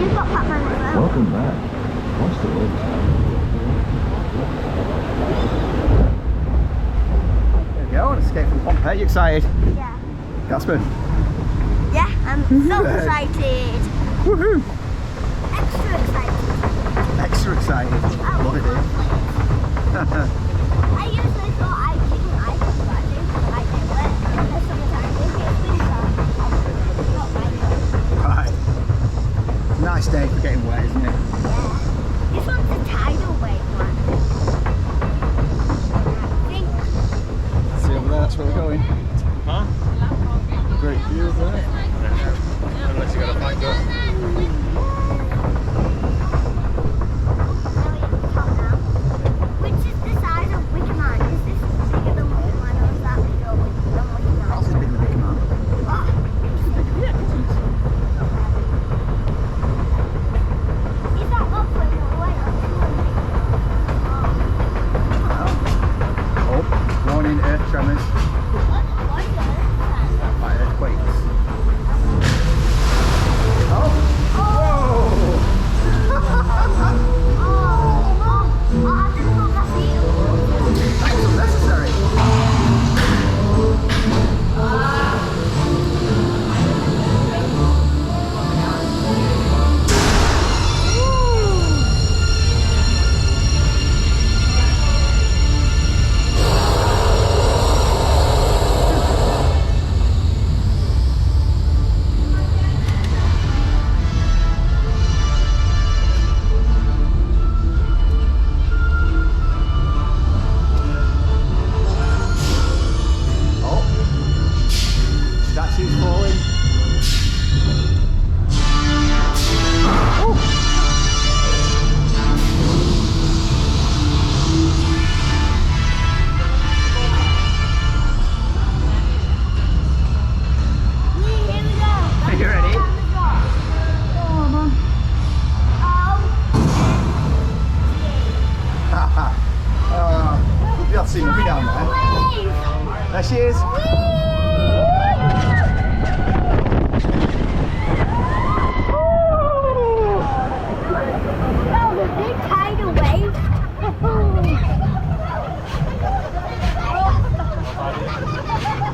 you've got Batman as well. Welcome back. Watch the road. There we go, an escape from Pompeii. You excited? Yeah. Gaspard? Yeah, I'm so excited. Woohoo! Extra excited. Extra excited. Love it, dude. I usually thought I didn't like it, but I think I do it. Because sometimes if it's winter, it's not like it. Right. It's a nice day for getting wet, isn't it? Yeah. This one's a tidal wave one. I think. See over there, that's where we're going. Huh? Great view of there. Unless you gotta find us. Which is the size of Wicker Man? Is this bigger than Wicker Man or is that bigger than Wicker Man? That's as big as the Wicker Man. Oh, is that upward or way up? Oh, warning, earth tremors. By earthquakes. Oh! That was unnecessary. Statues falling. Oh. Here we go. Are you ready? Oh, you'll have to see Mummy down there. There she is. Big tidal wave.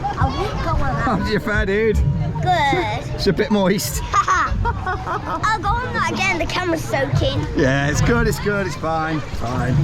I won't go on that. How's your fair, dude? Good. It's a bit moist. I'll go on that again. The camera's soaking. Yeah, it's good, it's fine. Fine.